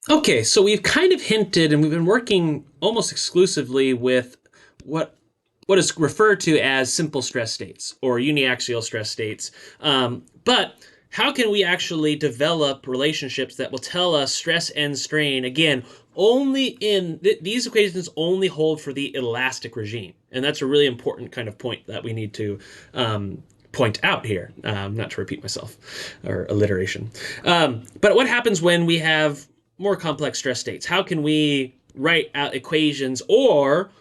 Okay, so we've kind of hinted, and we've been working almost exclusively with what what is referred to as simple stress states or uniaxial stress states. But how can we actually develop relationships that will tell us stress and strain again? Only in these equations only hold for the elastic regime, and that's a really important kind of point that we need to point out here. Not to repeat myself or alliteration. But what happens when we have more complex stress states? How can we write out equations or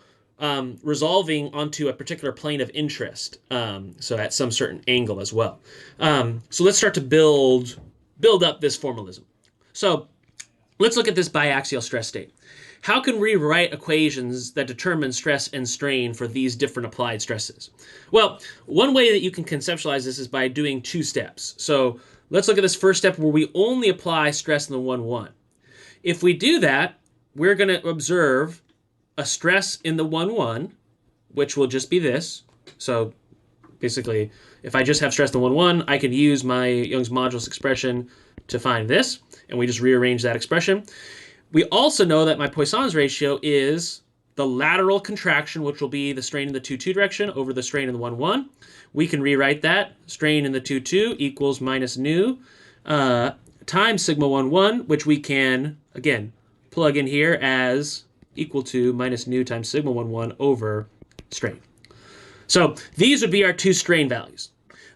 resolving onto a particular plane of interest, so at some certain angle as well. So let's start to build up this formalism. So let's look at this biaxial stress state. How can we write equations that determine stress and strain for these different applied stresses? Well, one way that you can conceptualize this is by doing two steps. So let's look at this first step where we only apply stress in the 1-1. If we do that, we're going to observe a stress in the 1-1, which will just be this. So basically, if I just have stress in the 1-1, I could use my Young's modulus expression to find this, and we just rearrange that expression. We also know that my Poisson's ratio is the lateral contraction, which will be the strain in the 2-2 direction over the strain in the 1-1. We can rewrite that. Strain in the 2-2 equals minus nu times sigma 1-1, which we can, again, plug in here as equal to minus nu times sigma 1-1 over strain. So these would be our two strain values.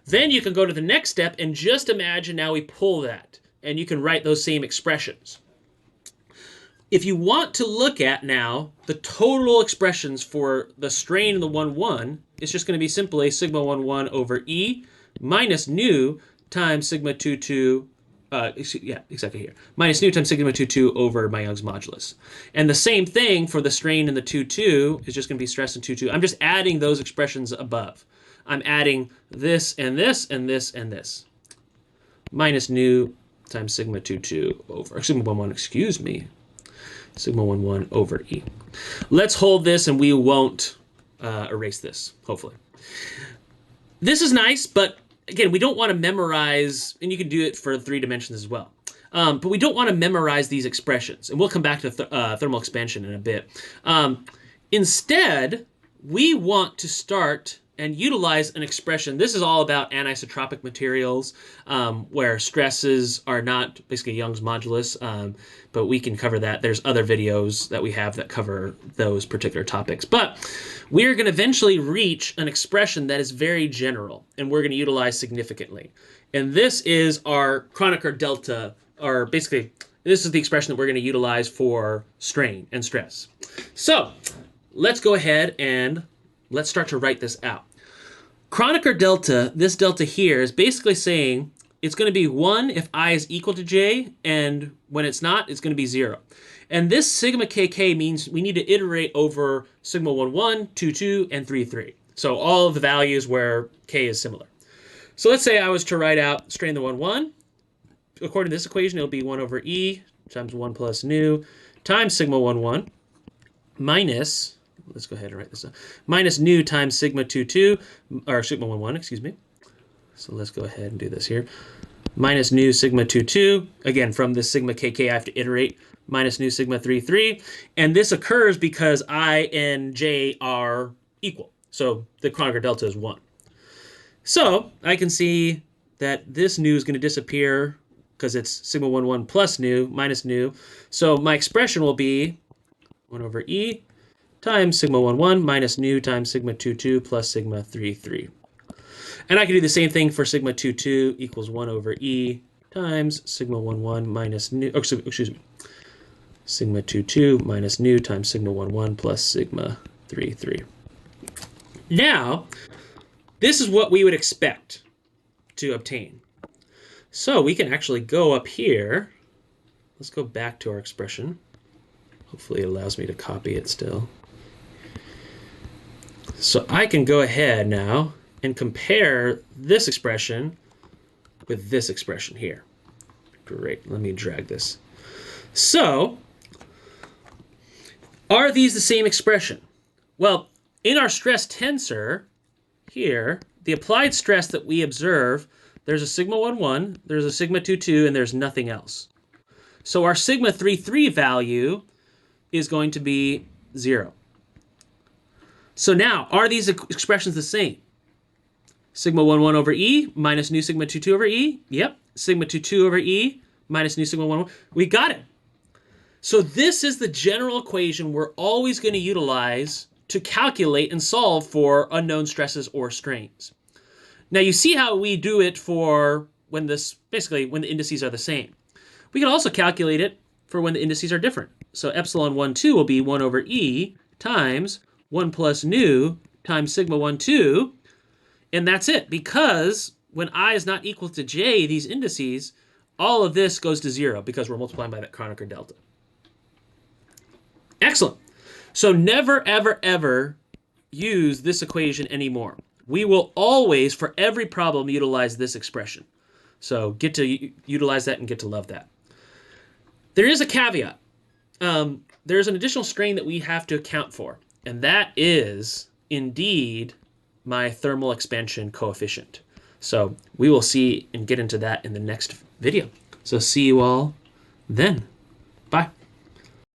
Then you can go to the next step and just imagine now we pull that, and you can write those same expressions. If you want to look at now the total expressions for the strain in the 1-1, it's just going to be simply sigma 1-1 over E minus nu times sigma 2-2 exactly here. Minus nu times sigma 2-2 over my Young's modulus. And the same thing for the strain in the 2-2 is just going to be stress in 2-2. I'm just adding those expressions above. I'm adding this and this and this and this. Minus nu times sigma 2-2 over, sigma 1-1, excuse me. Sigma 1-1 over E. Let's hold this and we won't erase this, hopefully. This is nice, but again, we don't want to memorize, and you can do it for 3 dimensions as well. But we don't want to memorize these expressions, and we'll come back to thermal expansion in a bit. Instead, we want to start and utilize an expression. This is all about anisotropic materials, where stresses are not basically Young's modulus, but we can cover that. There's other videos that we have that cover those particular topics. But we're going to eventually reach an expression that is very general, and we're going to utilize significantly. And this is our Kronecker delta, or basically, this is the expression that we're going to utilize for strain and stress. So let's go ahead and let's start to write this out. Kronecker delta, this delta here, is basically saying it's going to be 1 if I is equal to j, and when it's not, it's going to be 0. And this sigma kk means we need to iterate over sigma 1-1, 2-2, and 3-3. So all of the values where k is similar. So let's say I was to write out strain the 1-1. According to this equation, it'll be 1 over e times 1 plus nu times sigma 1-1 minus, let's go ahead and write this down, minus nu times sigma 2-2, or sigma 1-1, excuse me. So let's go ahead and do this here. Minus nu sigma 2-2. Again, from this sigma kk, I have to iterate. Minus nu sigma 3-3. And this occurs because I and j are equal. So the Kronecker delta is 1. So I can see that this nu is going to disappear because it's sigma 1-1 plus nu minus nu. So my expression will be 1 over e times sigma 1-1 minus nu times sigma 2-2 plus sigma 3-3. And I can do the same thing for sigma 2-2 equals 1 over e times sigma 1-1 minus nu, excuse me, sigma 2-2 minus nu times sigma 1-1 plus sigma 3-3. Now, this is what we would expect to obtain. So we can actually go up here. Let's go back to our expression. Hopefully it allows me to copy it still. So I can go ahead now and compare this expression with this expression here. Great, let me drag this. So, are these the same expression? Well, in our stress tensor here, the applied stress that we observe, there's a sigma 1-1, there's a sigma 2-2, and there's nothing else. So our sigma 33 value is going to be 0. So now, are these expressions the same? Sigma 11 over E minus nu sigma 22 over E? Yep. Sigma 22 over E minus nu sigma 11. We got it. So this is the general equation we're always going to utilize to calculate and solve for unknown stresses or strains. Now you see how we do it for when when the indices are the same. We can also calculate it for when the indices are different. So epsilon 1, 2 will be 1 over E times 1 plus nu times sigma 1, 2. And that's it. Because when I is not equal to j, these indices, all of this goes to 0 because we're multiplying by that Kronecker delta. Excellent. So never, ever, ever use this equation anymore. We will always, for every problem, utilize this expression. So get to utilize that and get to love that. There is a caveat. There's an additional strain that we have to account for, and that is indeed my thermal expansion coefficient. So we will see and get into that in the next video. So see you all then. Bye.